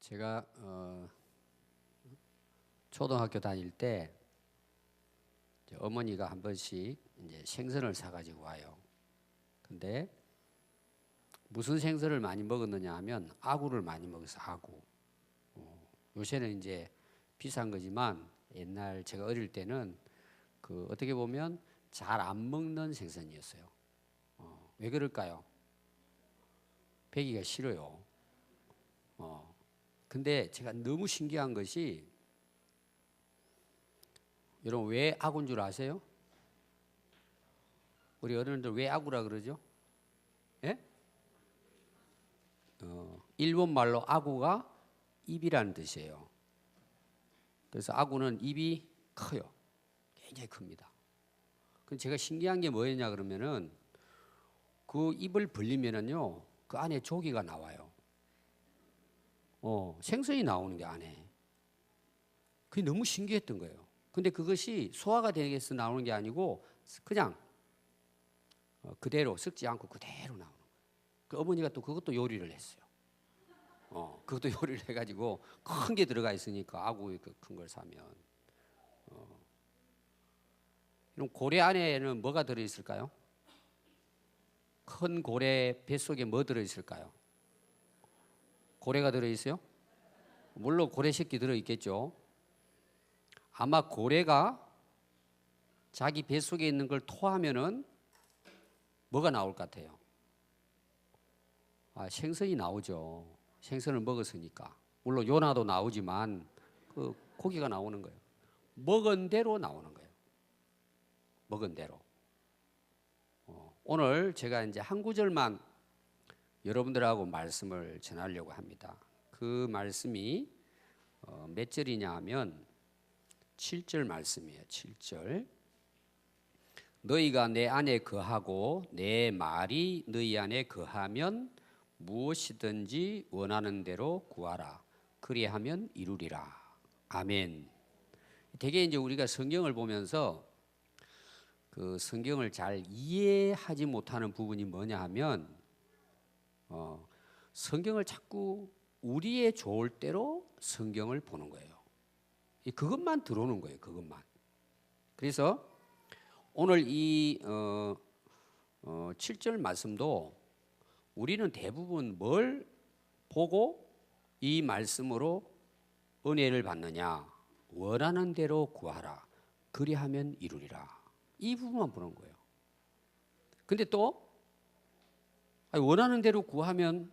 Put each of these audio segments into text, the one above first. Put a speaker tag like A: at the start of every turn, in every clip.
A: 제가 초등학교 다닐 때 이제 어머니가 한 번씩 이제 생선을 사가지고 와요. 근데 무슨 생선을 많이 먹었느냐 하면 아구를 많이 먹어서 아구. 요새는 이제 비싼 거지만 옛날 제가 어릴 때는 그 어떻게 보면 잘 안 먹는 생선이었어요. 왜 그럴까요? 배기가 싫어요. 근데 제가 너무 신기한 것이, 여러분 왜 아구인 줄 아세요? 우리 어른들 왜 아구라 그러죠? 예? 일본 말로 아구가 입이라는 뜻이에요. 그래서 아구는 입이 커요. 굉장히 큽니다. 근데 제가 신기한 게 뭐였냐 그러면은 그 입을 벌리면은요 그 안에 조기가 나와요. 생선이 나오는 게 안에. 그게 너무 신기했던 거예요. 근데 그것이 소화가 되기 위해서 나오는 게 아니고 그냥 그대로 섞지 않고 그대로 나오는 거예요. 그 어머니가 또 그것도 요리를 했어요. 그것도 요리를 해가지고 큰 게 들어가 있으니까 아구 큰 걸 사면. 그럼 고래 안에는 뭐가 들어있을까요? 큰 고래 뱃속에 뭐 들어있을까요? 고래가 들어있어요? 물론 고래 새끼 들어있겠죠. 아마 고래가 자기 뱃속에 있는 걸 토하면은 뭐가 나올 것 같아요? 생선이 나오죠. 생선을 먹었으니까. 물론 요나도 나오지만 그 고기가 나오는 거예요. 먹은 대로 나오는 거예요. 먹은 대로. 오늘 제가 이제 한 구절만 여러분들하고 말씀을 전하려고 합니다. 그 말씀이 몇 절이냐 하면 7절 말씀이에요. 7절. 너희가 내 안에 거하고 내 말이 너희 안에 거하면 무엇이든지 원하는 대로 구하라. 그리하면 이루리라. 아멘. 되게 이제 우리가 성경을 보면서 그 성경을 잘 이해하지 못하는 부분이 뭐냐 하면 성경을 자꾸 우리의 좋을 대로 성경을 보는 거예요. 그것만 들어오는 거예요. 그것만. 그래서 오늘 이 7절 말씀도 우리는 대부분 뭘 보고 이 말씀으로 은혜를 받느냐? 원하는 대로 구하라. 그리하면 이루리라. 이 부분만 보는 거예요. 근데 또 원하는 대로 구하면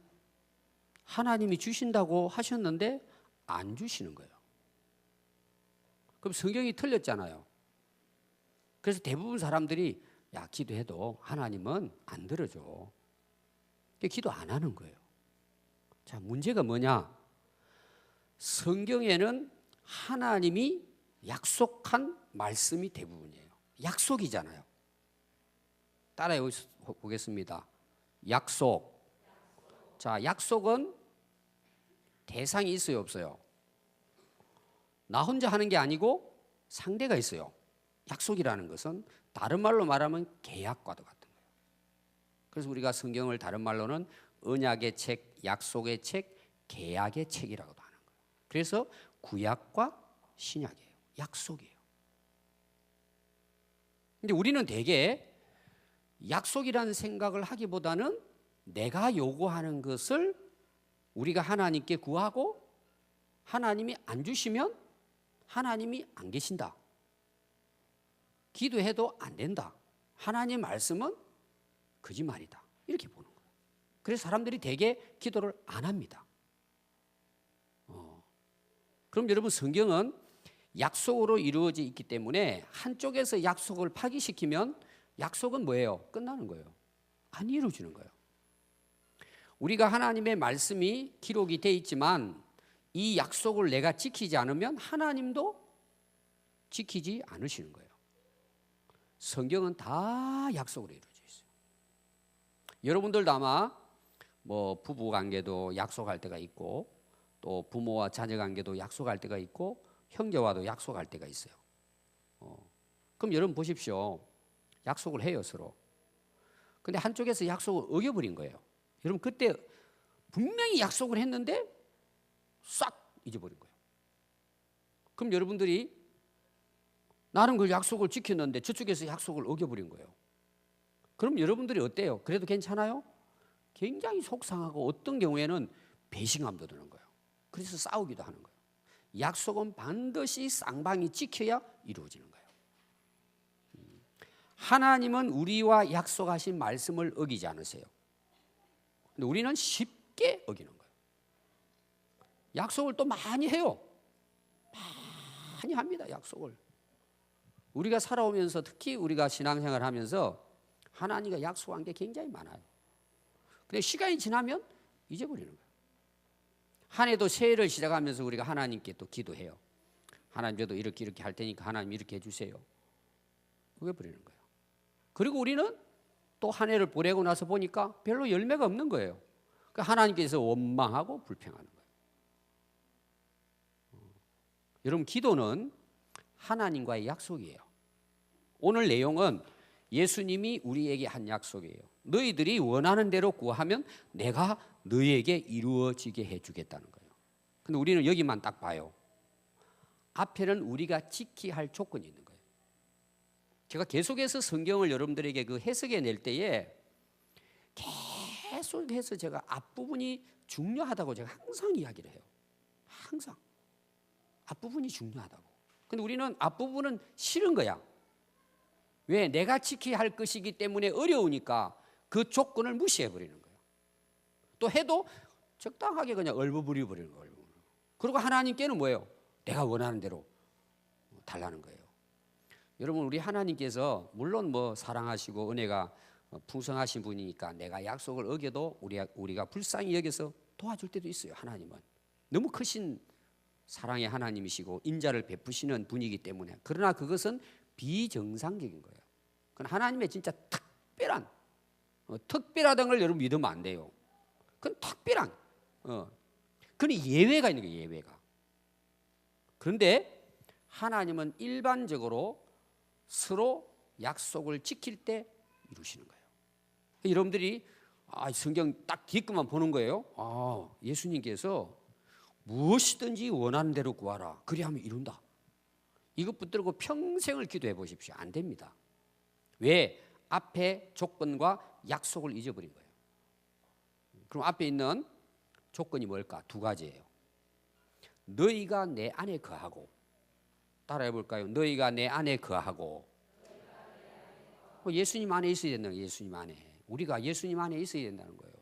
A: 하나님이 주신다고 하셨는데 안 주시는 거예요. 그럼 성경이 틀렸잖아요. 그래서 대부분 사람들이 기도해도 하나님은 안 들어줘. 기도 안 하는 거예요. 자, 문제가 뭐냐? 성경에는 하나님이 약속한 말씀이 대부분이에요. 약속이잖아요. 따라해 보겠습니다. 약속. 자, 약속은 대상이 있어요, 없어요? 나 혼자 하는 게 아니고 상대가 있어요. 약속이라는 것은 다른 말로 말하면 계약과도 같은 거예요. 그래서 우리가 성경을 다른 말로는 언약의 책, 약속의 책, 계약의 책이라고도 하는 거예요. 그래서 구약과 신약이에요. 약속이에요. 근데 우리는 대개 약속이라는 생각을 하기보다는 내가 요구하는 것을 우리가 하나님께 구하고 하나님이 안 주시면 하나님이 안 계신다. 기도해도 안 된다. 하나님의 말씀은 거짓말이다. 이렇게 보는 거예요. 그래서 사람들이 대개 기도를 안 합니다. 그럼 여러분 성경은 약속으로 이루어져 있기 때문에 한쪽에서 약속을 파기시키면 약속은 뭐예요? 끝나는 거예요. 안 이루어지는 거예요. 우리가 하나님의 말씀이 기록이 돼 있지만 이 약속을 내가 지키지 않으면 하나님도 지키지 않으시는 거예요. 성경은 다 약속으로 이루어져 있어요. 여러분들도 아마 뭐 부부 관계도 약속할 때가 있고 또 부모와 자녀 관계도 약속할 때가 있고 형제와도 약속할 때가 있어요. 그럼 여러분 보십시오. 약속을 해요, 서로. 근데 한쪽에서 약속을 어겨버린 거예요. 여러분 그때 분명히 약속을 했는데 싹 잊어버린 거예요. 그럼 여러분들이 나는 그 약속을 지켰는데 저쪽에서 약속을 어겨버린 거예요. 그럼 여러분들이 어때요? 그래도 괜찮아요? 굉장히 속상하고 어떤 경우에는 배신감도 드는 거예요. 그래서 싸우기도 하는 거예요. 약속은 반드시 쌍방이 지켜야 이루어지는 거예요. 하나님은 우리와 약속하신 말씀을 어기지 않으세요. 근데 우리는 쉽게 어기는 거예요. 약속을 또 많이 해요. 많이 합니다, 약속을. 우리가 살아오면서 특히 우리가 신앙생활 하면서 하나님과 약속한 게 굉장히 많아요. 근데 시간이 지나면 잊어버리는 거예요. 한 해도 새해를 시작하면서 우리가 하나님께 또 기도해요. 하나님 저도 이렇게 할 테니까 하나님 이렇게 해주세요. 어겨버리는 거예요. 그리고 우리는 또 한 해를 보내고 나서 보니까 별로 열매가 없는 거예요. 그러니까 하나님께서 원망하고 불평하는 거예요. 여러분, 기도는 하나님과의 약속이에요. 오늘 내용은 예수님이 우리에게 한 약속이에요. 너희들이 원하는 대로 구하면 내가 너희에게 이루어지게 해주겠다는 거예요. 근데 우리는 여기만 딱 봐요. 앞에는 우리가 지켜야 할 조건이 있는 거예요. 제가 계속해서 성경을 여러분들에게 그 해석해 낼 때에 계속해서 제가 앞부분이 중요하다고 제가 항상 이야기를 해요. 항상 앞부분이 중요하다고. 근데 우리는 앞부분은 싫은 거야. 왜? 내가 지켜야 할 것이기 때문에 어려우니까 그 조건을 무시해버리는 거예요. 또 해도 적당하게 그냥 얼버무려버리는 거예요. 그리고 하나님께는 뭐예요? 내가 원하는 대로 달라는 거예요. 여러분, 우리 하나님께서 물론 뭐 사랑하시고 은혜가 풍성하신 분이니까 내가 약속을 어겨도 우리가 불쌍히 여겨서 도와줄 때도 있어요. 하나님은 너무 크신 사랑의 하나님이시고 인자를 베푸시는 분이기 때문에. 그러나 그것은 비정상적인 거예요. 그건 하나님의 진짜 특별하다는 걸 여러분 믿으면 안 돼요. 그건 특별한, 그건 예외가 있는 거예요. 예외가. 그런데 하나님은 일반적으로 서로 약속을 지킬 때 이루시는 거예요. 여러분들이 성경 딱 뒤끝만 보는 거예요. 예수님께서 무엇이든지 원하는 대로 구하라. 그리하면 이룬다. 이것 붙들고 평생을 기도해 보십시오. 안 됩니다. 왜? 앞에 조건과 약속을 잊어버린 거예요. 그럼 앞에 있는 조건이 뭘까? 두 가지예요. 너희가 내 안에 거하고, 따라해 볼까요? 너희가 내 안에 거하고. 예수님 안에 있어야 된다는 거예요. 예수님 안에. 우리가 예수님 안에 있어야 된다는 거예요.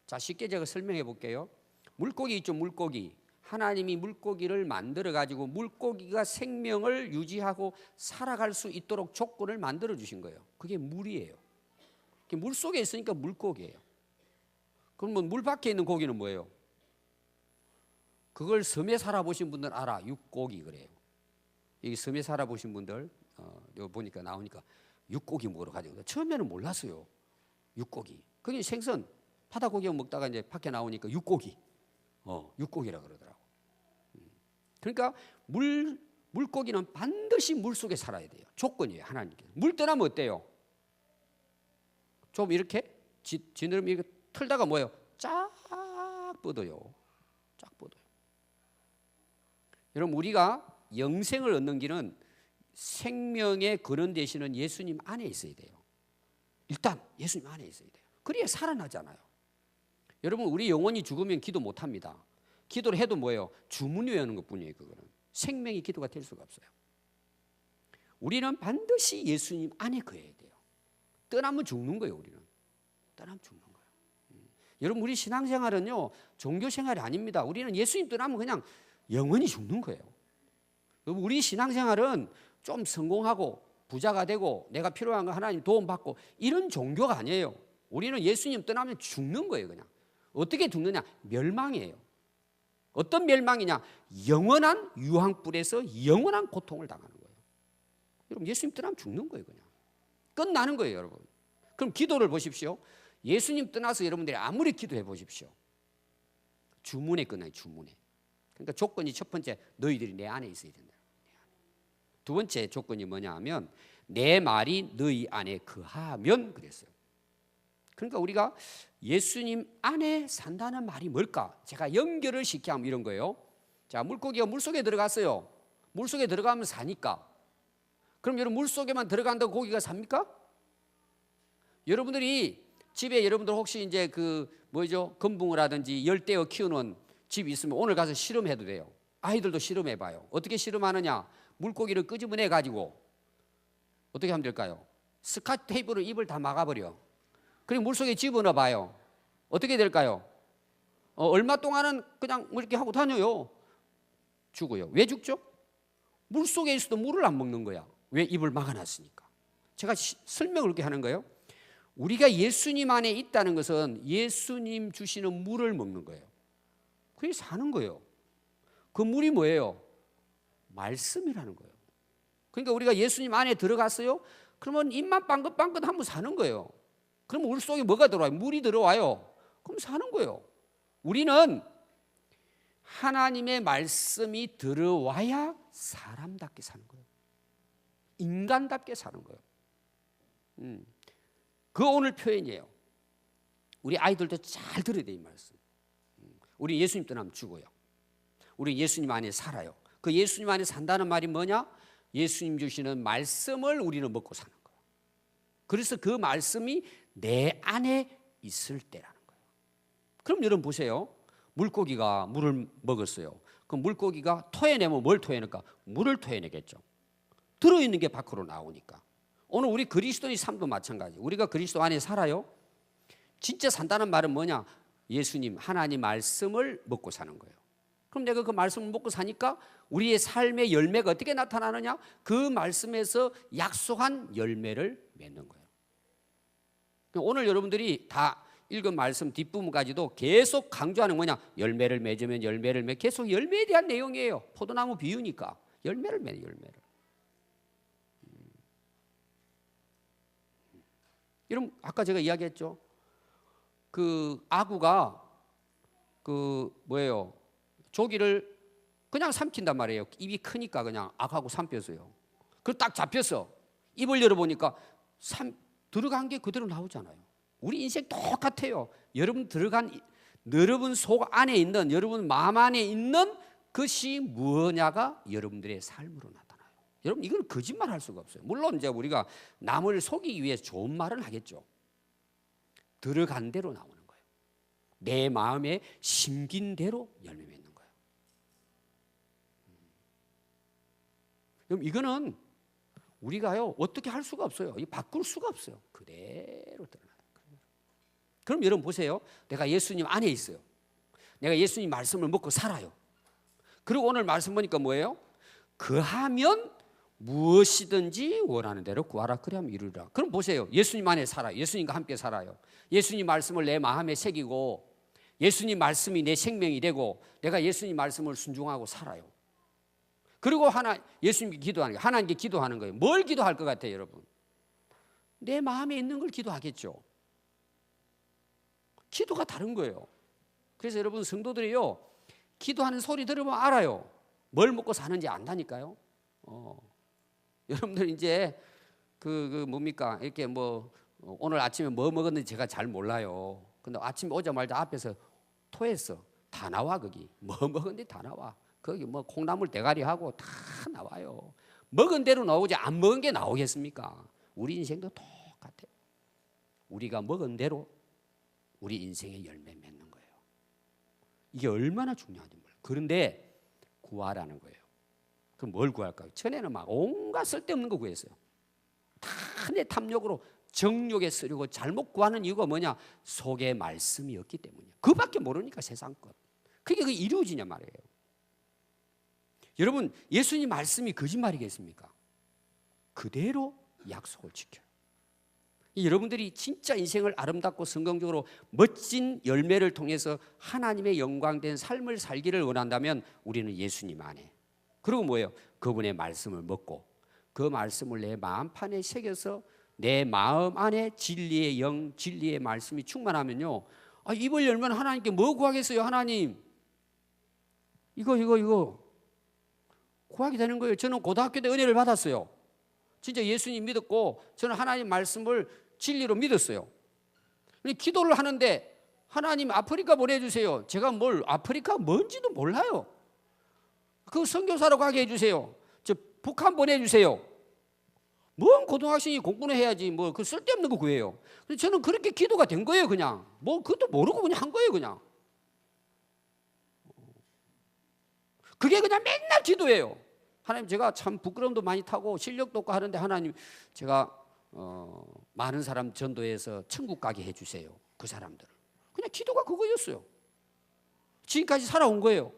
A: 자, 쉽게 제가 설명해 볼게요. 물고기 있죠, 물고기. 하나님이 물고기를 만들어 가지고 물고기가 생명을 유지하고 살아갈 수 있도록 조건을 만들어 주신 거예요. 그게 물이에요. 물 속에 있으니까 물고기예요. 그러면 물 밖에 있는 고기는 뭐예요? 그걸 섬에 살아보신 분들 알아. 육고기 그래요. 여기 섬에 살아보신 분들 여기 보니까 나오니까 육고기 먹으러 가죠. 처음에는 몰랐어요. 육고기. 그게 생선 바다고기 먹다가 이제 밖에 나오니까 육고기. 육고기라 그러더라고. 그러니까 물고기는 반드시 물 속에 살아야 돼요. 조건이에요. 하나님께. 물 떠나면 어때요? 좀 이렇게 지느러미 이렇게 틀다가 뭐예요? 쫙 뻗어요. 쫙 뻗어요. 여러분, 우리가 영생을 얻는 길은 생명의 근원 되시는 예수님 안에 있어야 돼요. 일단 예수님 안에 있어야 돼요. 그래야 살아나잖아요. 여러분, 우리 영혼이 죽으면 기도 못합니다. 기도를 해도 뭐예요? 주문 외우는 것뿐이에요. 그거는 생명이 기도가 될 수가 없어요. 우리는 반드시 예수님 안에 거해야 돼요. 떠나면 죽는 거예요. 우리는 떠나면 죽는 거예요. 여러분, 우리 신앙생활은요 종교생활이 아닙니다. 우리는 예수님 떠나면 그냥 영원히 죽는 거예요. 우리 신앙생활은 좀 성공하고 부자가 되고 내가 필요한 거 하나님 도움받고 이런 종교가 아니에요. 우리는 예수님 떠나면 죽는 거예요. 그냥 어떻게 죽느냐? 멸망이에요. 어떤 멸망이냐? 영원한 유황불에서 영원한 고통을 당하는 거예요. 여러분, 예수님 떠나면 죽는 거예요. 그냥 끝나는 거예요. 여러분, 그럼 기도를 보십시오. 예수님 떠나서 여러분들이 아무리 기도해 보십시오. 주문에 끝나요. 주문에. 그러니까 조건이 첫 번째, 너희들이 내 안에 있어야 된다. 두 번째 조건이 뭐냐 하면 내 말이 너희 안에 거하면 그랬어요. 그러니까 우리가 예수님 안에 산다는 말이 뭘까? 제가 연결을 쉽게 하면 이런 거예요. 자, 물고기가 물속에 들어갔어요. 물속에 들어가면 사니까. 그럼 여러분 물속에만 들어간다고 고기가 삽니까? 여러분들이 집에 여러분들 혹시 이제 그 뭐죠? 금붕어라든지 열대어 키우는 집이 있으면 오늘 가서 실험해도 돼요. 아이들도 실험해봐요. 어떻게 실험하느냐? 물고기를 끄집어내 가지고 어떻게 하면 될까요? 스카치 테이프로 입을 다 막아버려. 그리고 물속에 집어넣어봐요. 어떻게 될까요? 얼마 동안은 그냥 이렇게 하고 다녀요. 죽어요. 왜 죽죠? 물속에 있어도 물을 안 먹는 거야. 왜? 입을 막아놨으니까. 제가 설명을 그렇게 하는 거예요. 우리가 예수님 안에 있다는 것은 예수님 주시는 물을 먹는 거예요. 그게 사는 거예요. 그 물이 뭐예요? 말씀이라는 거예요. 그러니까 우리가 예수님 안에 들어갔어요. 그러면 입만 빵긋빵긋 하면 사는 거예요. 그럼 물 속에 뭐가 들어와요? 물이 들어와요. 그럼 사는 거예요. 우리는 하나님의 말씀이 들어와야 사람답게 사는 거예요. 인간답게 사는 거예요. 그 오늘 표현이에요. 우리 아이들도 잘 들어야 돼, 이 말씀. 우리 예수님 떠나면 죽어요. 우리 예수님 안에 살아요. 그 예수님 안에 산다는 말이 뭐냐? 예수님 주시는 말씀을 우리는 먹고 사는 거예요. 그래서 그 말씀이 내 안에 있을 때라는 거예요. 그럼 여러분 보세요. 물고기가 물을 먹었어요. 그럼 물고기가 토해내면 뭘 토해낼까? 물을 토해내겠죠. 들어있는 게 밖으로 나오니까. 오늘 우리 그리스도의 삶도 마찬가지. 우리가 그리스도 안에 살아요. 진짜 산다는 말은 뭐냐? 예수님, 하나님 말씀을 먹고 사는 거예요. 그럼 내가 그 말씀을 먹고 사니까 우리의 삶의 열매가 어떻게 나타나느냐? 그 말씀에서 약속한 열매를 맺는 거예요. 오늘 여러분들이 다 읽은 말씀 뒷부분까지도 계속 강조하는 뭐냐? 열매를 맺으면 열매를 맺. 계속 열매에 대한 내용이에요. 포도나무 비유니까 열매를 맺는 열매를. 여러분 아까 제가 이야기했죠. 그 아구가 그 뭐예요? 조기를 그냥 삼킨단 말이에요. 입이 크니까 그냥 악하고 삼켰어요. 그리고 딱 잡혔어. 입을 열어보니까 들어간 게 그대로 나오잖아요. 우리 인생 똑같아요. 여러분 여러분 속 안에 있는, 여러분 마음 안에 있는 것이 무엇냐가 여러분들의 삶으로 나타나요. 여러분 이건 거짓말 할 수가 없어요. 물론 이제 우리가 남을 속이기 위해 좋은 말을 하겠죠. 들어간 대로 나오는 거예요. 내 마음에 심긴 대로 열매 맺는 거예요. 그럼 이거는 우리가요 어떻게 할 수가 없어요. 바꿀 수가 없어요. 그대로 드러나요. 그럼 여러분 보세요. 내가 예수님 안에 있어요. 내가 예수님 말씀을 먹고 살아요. 그리고 오늘 말씀 보니까 뭐예요? 그하면 무엇이든지 원하는 대로 구하라 그리하면 이루리라. 그럼 보세요. 예수님 안에 살아요. 예수님과 함께 살아요. 예수님 말씀을 내 마음에 새기고 예수님 말씀이 내 생명이 되고 내가 예수님 말씀을 순종하고 살아요. 그리고 예수님께 기도하는 거예요. 하나님께 기도하는 거예요. 뭘 기도할 것 같아요, 여러분? 내 마음에 있는 걸 기도하겠죠. 기도가 다른 거예요. 그래서 여러분 성도들이요 기도하는 소리 들으면 알아요. 뭘 먹고 사는지 안다니까요. 여러분들 이제 그 뭡니까 이렇게 뭐 오늘 아침에 뭐 먹었는지 제가 잘 몰라요. 근데 아침에 오자마자 앞에서 토했어. 다 나와 거기. 뭐 먹었는지 다 나와. 거기 뭐 콩나물 대가리하고 다 나와요. 먹은 대로 나오지 안 먹은 게 나오겠습니까? 우리 인생도 똑같아요. 우리가 먹은 대로 우리 인생의 열매 맺는 거예요. 이게 얼마나 중요한지 몰라요. 그런데 구하라는 거예요. 그럼 뭘 구할까요? 전에는 막 온갖 쓸데없는 거 구했어요. 다 내 탐욕으로 정욕에 쓰려고 잘못 구하는 이유가 뭐냐? 속에 말씀이 없기 때문이에요. 그밖에 모르니까 세상 것. 그게 이루어지냐 말이에요. 여러분 예수님 말씀이 거짓말이겠습니까? 그대로 약속을 지켜요. 여러분들이 진짜 인생을 아름답고 성공적으로 멋진 열매를 통해서 하나님의 영광된 삶을 살기를 원한다면 우리는 예수님 안에 그리고 뭐예요? 그분의 말씀을 먹고 그 말씀을 내 마음판에 새겨서 내 마음 안에 진리의 영, 진리의 말씀이 충만하면요 입을 열면 하나님께 뭐 구하겠어요? 하나님 이거 구하게 되는 거예요. 저는 고등학교 때 은혜를 받았어요. 진짜 예수님 믿었고 저는 하나님 말씀을 진리로 믿었어요. 기도를 하는데 하나님 아프리카 보내주세요. 제가 아프리카 뭔지도 몰라요. 그 선교사로 가게 해주세요. 저 북한 보내주세요. 뭔 고등학생이 공부는 해야지 뭐 그 쓸데없는 거 구해요. 저는 그렇게 기도가 된 거예요. 그냥 뭐 그것도 모르고 그냥 한 거예요. 그냥 그게 그냥 맨날 기도예요. 하나님, 제가 참 부끄러움도 많이 타고 실력도 없고 하는데 하나님, 제가 많은 사람 전도해서 천국 가게 해주세요. 그 사람들을. 그냥 기도가 그거였어요. 지금까지 살아온 거예요.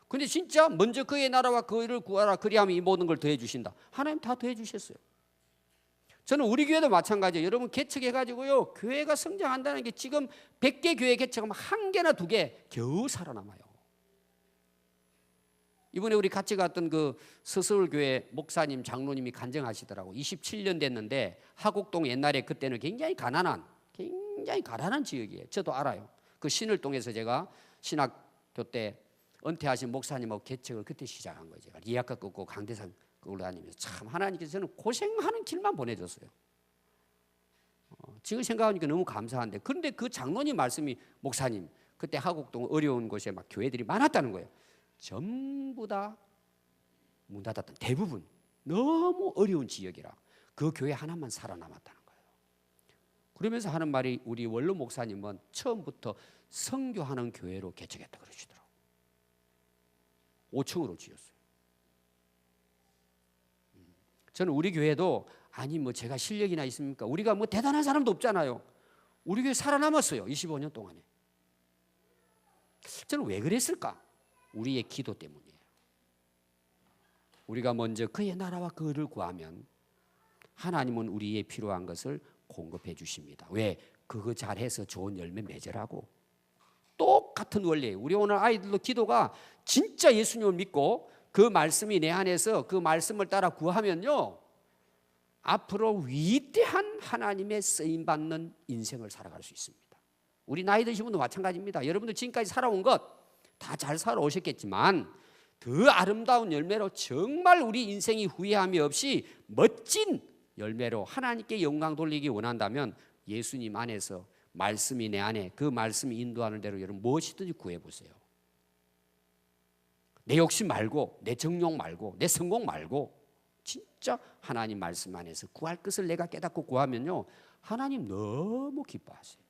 A: 근데 진짜 먼저 그의 나라와 그를 구하라, 그리하면 이 모든 걸 더해 주신다. 하나님 다 더해 주셨어요. 저는 우리 교회도 마찬가지예요. 여러분 개척해가지고요, 교회가 성장한다는 게 지금 100개 교회 개척하면 1개나 2개 겨우 살아남아요. 이번에 우리 같이 갔던 그 서서울교회 목사님, 장로님이 간증하시더라고. 27년 됐는데 하곡동, 옛날에 그때는 굉장히 가난한 지역이에요. 저도 알아요. 그 신을동에서 제가 신학교 때 은퇴하신 목사님하고 개척을 그때 시작한 거예요. 제가 리아카 끊고 강대상 끌고 다니면서 참 하나님께서 저는 고생하는 길만 보내줬어요. 지금 생각하니까 너무 감사한데, 그런데 그 장로님 말씀이, 목사님 그때 하곡동 어려운 곳에 막 교회들이 많았다는 거예요. 전부 다 문 닫았던, 대부분 너무 어려운 지역이라 그 교회 하나만 살아남았다는 거예요. 그러면서 하는 말이, 우리 원로 목사님은 처음부터 선교하는 교회로 개척했다 그러시더라고요. 5층으로 지었어요. 저는 우리 교회도, 아니 뭐 제가 실력이나 있습니까? 우리가 뭐 대단한 사람도 없잖아요. 우리 교회 살아남았어요. 25년 동안에. 저는 왜 그랬을까? 우리의 기도 때문이에요. 우리가 먼저 그의 나라와 그를 구하면 하나님은 우리의 필요한 것을 공급해 주십니다. 왜? 그거 잘해서 좋은 열매 맺으라고. 똑같은 원리예요. 우리 오늘 아이들도 기도가 진짜 예수님을 믿고 그 말씀이 내 안에서 그 말씀을 따라 구하면요, 앞으로 위대한 하나님의 쓰임받는 인생을 살아갈 수 있습니다. 우리 나이 드신 분도 마찬가지입니다. 여러분들 지금까지 살아온 것 다 잘 살아오셨겠지만 더 아름다운 열매로, 정말 우리 인생이 후회함이 없이 멋진 열매로 하나님께 영광 돌리기 원한다면 예수님 안에서, 말씀이 내 안에, 그 말씀이 인도하는 대로 여러분 무엇이든지 구해보세요. 내 욕심 말고, 내 정욕 말고, 내 성공 말고 진짜 하나님 말씀 안에서 구할 것을 내가 깨닫고 구하면요, 하나님 너무 기뻐하세요.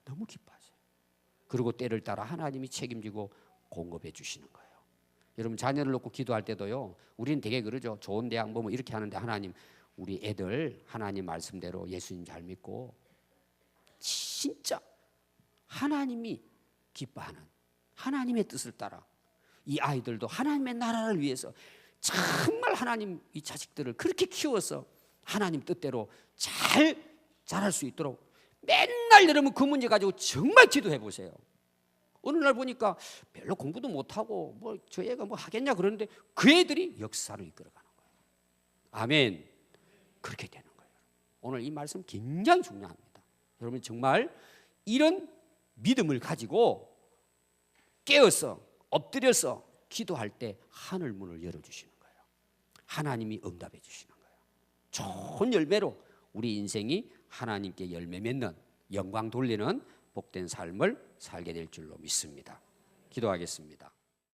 A: 너무 기뻐하세요. 그리고 때를 따라 하나님이 책임지고 공급해 주시는 거예요. 여러분 자녀를 놓고 기도할 때도요, 우리는 되게 그러죠. 좋은 대학 뭐 이렇게 하는데, 하나님 우리 애들 하나님 말씀대로 예수님 잘 믿고 진짜 하나님이 기뻐하는 하나님의 뜻을 따라 이 아이들도 하나님의 나라를 위해서 정말 하나님 이 자식들을 그렇게 키워서 하나님 뜻대로 잘 자랄 수 있도록 맨날 여러분 그 문제 가지고 정말 기도해 보세요. 어느 날 보니까 별로 공부도 못하고 뭐 저 애가 뭐 하겠냐 그러는데 그 애들이 역사를 이끌어가는 거예요. 아멘. 그렇게 되는 거예요. 오늘 이 말씀 굉장히 중요합니다. 여러분 정말 이런 믿음을 가지고 깨어서 엎드려서 기도할 때 하늘 문을 열어주시는 거예요. 하나님이 응답해 주시는 거예요. 좋은 열매로 우리 인생이 하나님께 열매 맺는, 영광 돌리는 복된 삶을 살게 될 줄로 믿습니다. 기도하겠습니다.